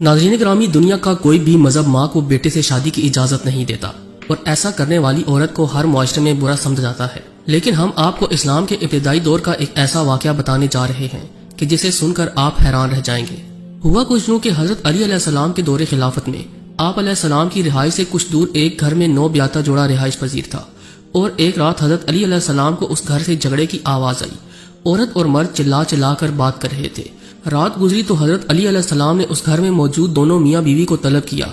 नाज़रीन ग्रामी, दुनिया का कोई भी मजहब माँ को बेटे से शादी की इजाजत नहीं देता और ऐसा करने वाली औरत को हर मुआशरे में बुरा समझा जाता है। लेकिन हम आपको इस्लाम के इब्तिदाई दौर का एक ऐसा वाकया बताने जा रहे हैं कि जिसे सुनकर आप हैरान रह जाएंगे। हुआ कुछ यूं कि हजरत अली अलैहिस्सलाम के दौरे खिलाफत में आप अलैहिस्सलाम की रिहाइश से कुछ दूर एक घर में नौ ब्याता जोड़ा रिहाइश पजीर था और एक रात हजरत अली अलैहिस्सलाम को उस घर से झगड़े की आवाज आई। औरत और मर्द चिल्ला चिल्ला कर बात कर रहे थे। रात गुजरी तो हजरत अली अलैहिस्सलाम ने उस घर में मौजूद दोनों मियाँ बीवी को तलब किया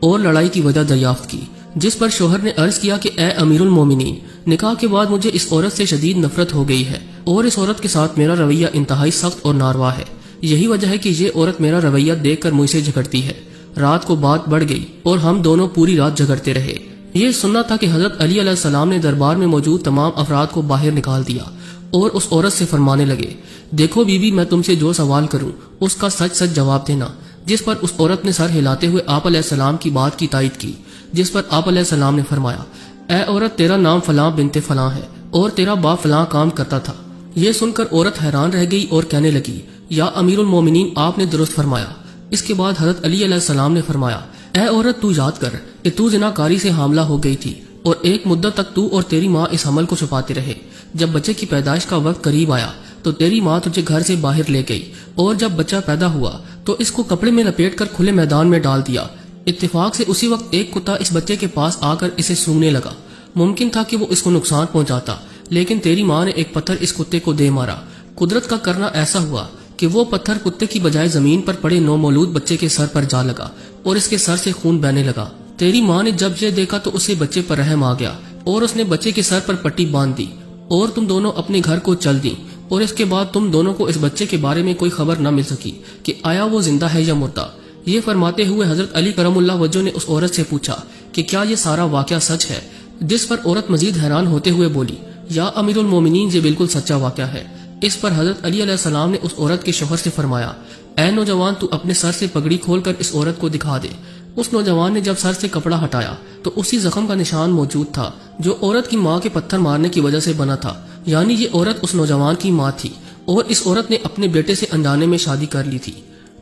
और लड़ाई की वजह दरियाफ्त की, जिस पर शोहर ने अर्ज किया कि ए अमीरुल मोमिनीन, निकाह के बाद मुझे इस औरत से शदीद नफरत हो गई है और इस औरत के साथ मेरा रवैया इंतहाई सख्त और नारवा है। यही वजह है कि ये औरत मेरा रवैया देखकर मुझसे झगड़ती है। रात को बात बढ़ गई और हम दोनों पूरी रात झगड़ते रहे। ये सुनना था कि हजरत अली अलैहिस्सलाम ने दरबार में मौजूद तमाम अफराद को बाहर निकाल दिया और उस औरत से फरमाने लगे, देखो बीबी, मैं तुमसे जो सवाल करूं उसका सच सच जवाब देना। जिस पर उस औरत ने सर हिलाते हुए आप अलैहिस्सलाम की बात की तायद की, जिस पर आप अलैहिस्सलाम ने फरमाया, ए औरत, तेरा नाम फलां बिनते फलां है और तेरा बाप फलां काम करता था। ये सुनकर औरत हैरान रह गई और कहने लगी, या अमीरुल मोमिनीन, आपने दुरुस्त फरमाया। इसके बाद हजरत अली अलैहिस्सलाम ने फरमाया, ए औरत, तू याद कर कि तू जिनाकारी से हामला हो गई थी और एक मुद्दत तक तू और तेरी माँ इस हमल को छुपाते रहे। जब बच्चे की पैदाइश का वक्त करीब आया तो तेरी माँ तुझे घर से बाहर ले गई और जब बच्चा पैदा हुआ तो इसको कपड़े में लपेट कर खुले मैदान में डाल दिया। इत्तेफाक से उसी वक्त एक कुत्ता इस बच्चे के पास आकर इसे सूंघने लगा। मुमकिन था कि वो इसको नुकसान पहुंचाता, लेकिन तेरी माँ ने एक पत्थर इस कुत्ते को दे मारा। कुदरत का करना ऐसा हुआ कि वो पत्थर कुत्ते की बजाय जमीन पर पड़े नौमौलूद बच्चे के सर पर जा लगा और इसके सर से खून बहने लगा। तेरी माँ ने जब ये देखा तो उसे बच्चे पर रहम आ गया और उसने बच्चे के सर पर पट्टी बांध दी और तुम दोनों अपने घर को चल दी। और इसके बाद तुम दोनों को इस बच्चे के बारे में कोई खबर न मिल सकी कि आया वो जिंदा है या मुर्दा। ये फरमाते हुए हजरत अली करमुल्लाह वजह ने उस औरत से पूछा कि क्या ये सारा वाकया सच है, जिस पर औरत मजीद हैरान होते हुए बोली, या अमीरुल मोमिनीन, ये बिल्कुल सच्चा वाकया है। इस पर हजरत अली अलैहिस्सलाम ने उस औरत के शोहर से फरमाया, ए नौजवान, तू अपने सर से पगड़ी खोलकर इस औरत को दिखा दे। उस नौजवान ने जब सर से कपड़ा हटाया तो उसी जख्म का निशान मौजूद था जो औरत की माँ के पत्थर मारने की वजह से बना था, यानी ये औरत उस नौजवान की माँ थी और इस औरत ने अपने बेटे से अनजाने में शादी कर ली थी।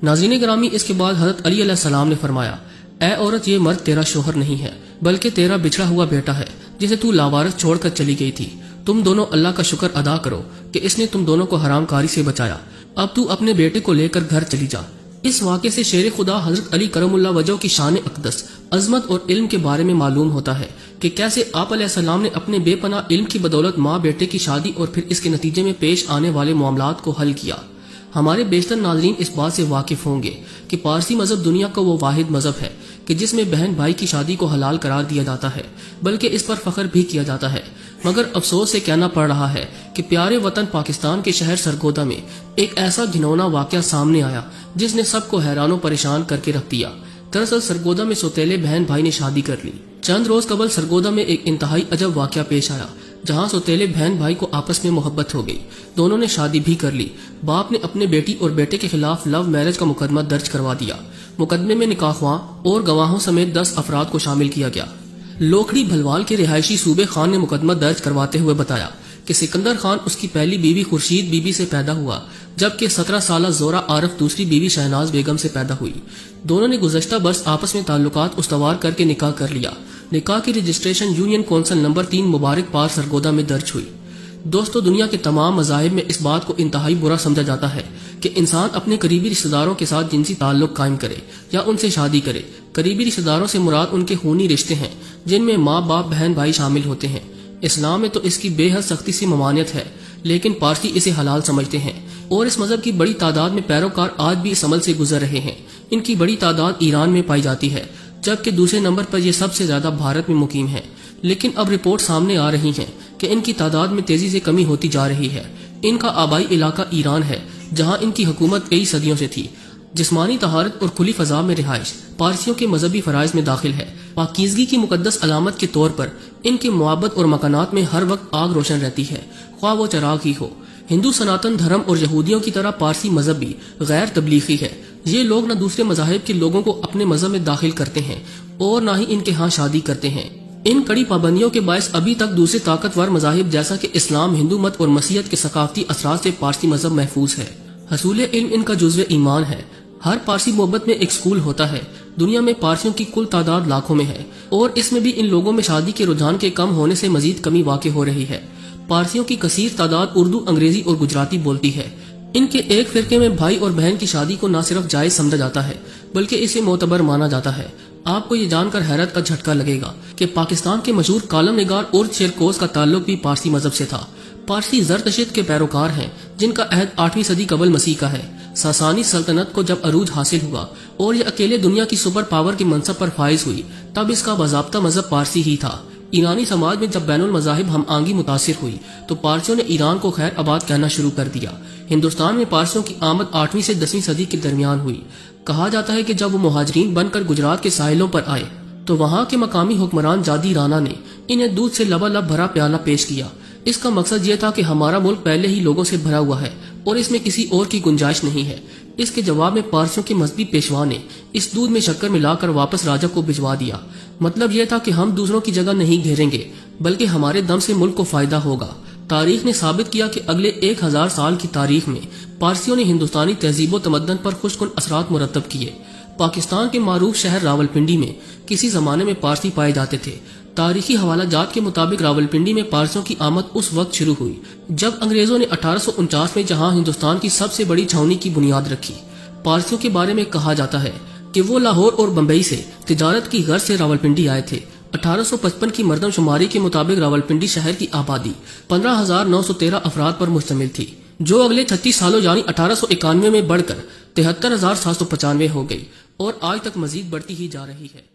नाज़रीन ग्रामी, इसके बाद हजरत अली अलैहिस्सलाम ने फरमाया, ए औरत, ये मर्द तेरा शोहर नहीं है बल्कि तेरा बिछड़ा हुआ बेटा है जिसे तू लावारिस छोड़कर चली गई थी। तुम दोनों अल्लाह का शुक्र अदा करो कि इसने तुम दोनों को हरामकारी से बचाया। अब तू अपने बेटे को लेकर घर चली जा। इस वाक़े से शेर खुदा हजरत अली करमुल्लाह वजह की शान अक़दस, अजमत और इल्म के बारे में मालूम होता है कि कैसे आप अलैहिस्सलाम ने अपने बेपनाह इल्म की बदौलत माँ बेटे की शादी और फिर इसके नतीजे में पेश आने वाले मामलात को हल किया। हमारे बेशतर नाज़रीन इस बात से वाकिफ होंगे कि पारसी मजहब दुनिया का वो वाहिद मजहब है कि जिसमें बहन भाई की शादी को हलाल करार दिया जाता है, बल्कि इस पर फख्र भी किया जाता है। मगर अफसोस से कहना पड़ रहा है कि प्यारे वतन पाकिस्तान के शहर सरगोदा में एक ऐसा घिनौना वाकया सामने आया जिसने सबको हैरान परेशान करके रख दिया। दरअसल सरगोदा में सौतेले बहन भाई ने शादी कर ली। चंद रोज कबल सरगोदा में एक इंतहाई अजब वाकया पेश आया जहां सौतेले बहन भाई को आपस में मोहब्बत हो गई। दोनों ने शादी भी कर ली। बाप ने अपने बेटी और बेटे के खिलाफ लव मैरिज का मुकदमा दर्ज करवा दिया। मुकदमे में निकाहवां और गवाहों समेत 10 अफराद को शामिल किया गया। लोखड़ी भलवाल के रिहायशी सूबे खान ने मुकदमा दर्ज करवाते हुए बताया कि सिकंदर खान उसकी पहली बीवी खुर्शीद बीबी से पैदा हुआ, जबकि 17 साल जोरा आरफ दूसरी बीवी शहनाज बेगम से पैदा हुई। दोनों ने गुज़श्ता बरस आपस में ताल्लुकात उस्तवार करके निकाह कर लिया। निकाह की रजिस्ट्रेशन यूनियन कौंसल नंबर 3 मुबारक पार सरगोदा में दर्ज हुई। दोस्तों, दुनिया के तमाम मज़ाहिब में इस बात को इंतहाई बुरा समझा जाता है कि इंसान अपने करीबी रिश्तेदारों के साथ जिनसी ताल्लुक कायम करे या उनसे शादी करे। करीबी रिश्तेदारों से मुराद उनके खूनी रिश्ते हैं जिनमें माँ बाप बहन भाई शामिल होते हैं। इस्लाम में तो इसकी बेहद सख्ती से ममानियत है, लेकिन पारसी इसे हलाल समझते हैं और इस मजहब की बड़ी तादाद में पैरोकार आज भी इस अमल से गुजर रहे हैं। इनकी बड़ी तादाद ईरान में पाई जाती है, जबकि दूसरे नंबर पर यह सबसे ज्यादा भारत में मुकीम है। लेकिन अब रिपोर्ट सामने आ रही हैं कि इनकी तादाद में तेजी से कमी होती जा रही है। इनका आबाई इलाका ईरान है, जहां इनकी हुकूमत कई सदियों से थी। जिस्मानी तहारत और खुली फजा में रिहाइश पारसियों के मजहबी फराइज में दाखिल है। पाकीज़गी की मुकद्दस अलामत के तौर पर इनके मुआब्बत और मकानात में हर वक्त आग रोशन रहती है, ख्वाह वो चराग ही हो। हिंदू सनातन धर्म और यहूदियों की तरह पारसी मजहब भी गैर तबलीगी है। ये लोग न दूसरे मजाहिब के लोगों को अपने मजहब में दाखिल करते हैं और न ही इनके यहाँ शादी करते हैं। इन कड़ी पाबंदियों के बायस अभी तक दूसरे ताकतवर मजाहिब जैसा कि इस्लाम, हिंदू मत और मसीहत के सकाफती असरात से पारसी मजहब महफूज है। हसूल इल्म इनका जुज़्व ईमान है। ہر پارسی محبت میں ایک سکول ہوتا ہے۔ دنیا میں پارسیوں کی کل تعداد لاکھوں میں ہے اور اس میں بھی ان لوگوں میں شادی کے رجحان کے کم ہونے سے مزید کمی واقع ہو رہی ہے۔ پارسیوں کی کثیر تعداد اردو، انگریزی اور گجراتی بولتی ہے۔ ان کے ایک فرقے میں بھائی اور بہن کی شادی کو نہ صرف جائز سمجھا جاتا ہے بلکہ اسے معتبر مانا جاتا ہے۔ آپ کو یہ جان کر حیرت کا جھٹکا لگے گا کہ پاکستان کے مشہور کالم نگار ارد شیرکوز کا تعلق بھی پارسی مذہب سے تھا۔ پارسی زرتشت کے پیروکار ہیں جن کا عہد 8ویں صدی قبل مسیح کا ہے۔ ساسانی سلطنت کو جب عروج حاصل ہوا اور یہ اکیلے دنیا کی سپر پاور کے منصب پر فائز ہوئی تب اس کا باضابطہ مذہب پارسی ہی تھا۔ ایرانی سماج میں جب بین المذاہب ہم آہنگی متاثر ہوئی تو پارسیوں نے ایران کو خیر آباد کہنا شروع کر دیا۔ ہندوستان میں پارسیوں کی آمد 8ویں سے 10ویں صدی کے درمیان ہوئی۔ کہا جاتا ہے کہ جب وہ مہاجرین بن کر گجرات کے ساحلوں پر آئے تو وہاں کے مقامی حکمران جادی رانا نے انہیں دودھ سے لبالب بھرا پیالہ پیش کیا۔ اس کا مقصد یہ تھا کہ ہمارا ملک پہلے ہی لوگوں سے بھرا ہوا ہے اور اس میں کسی اور کی گنجائش نہیں ہے۔ اس کے جواب میں پارسیوں کے مذہبی پیشوا نے اس دودھ میں شکر ملا کر واپس راجا کو بھجوا دیا۔ مطلب یہ تھا کہ ہم دوسروں کی جگہ نہیں گھیریں گے بلکہ ہمارے دم سے ملک کو فائدہ ہوگا۔ تاریخ نے ثابت کیا کہ اگلے 1000 سال کی تاریخ میں پارسیوں نے ہندوستانی تہذیب و تمدن پر خوشگوار اثرات مرتب کیے۔ پاکستان کے معروف شہر راولپنڈی میں کسی زمانے میں پارسی پائے جاتے تھے۔ تاریخی حوالہ جات کے مطابق راولپنڈی میں پارسیوں کی آمد اس وقت شروع ہوئی جب انگریزوں نے 1849 میں جہاں ہندوستان کی سب سے بڑی چھاؤنی کی بنیاد رکھی۔ پارسیوں کے بارے میں کہا جاتا ہے کہ وہ لاہور اور بمبئی سے تجارت کی غرض سے راولپنڈی آئے تھے۔ 1855 کی مردم شماری کے مطابق راولپنڈی شہر کی آبادی 15,913 افراد پر مشتمل تھی جو اگلے 36 سالوں یعنی 1891 میں بڑھ کر 73,795 ہو گئی اور آج تک مزید بڑھتی ہی جا رہی ہے۔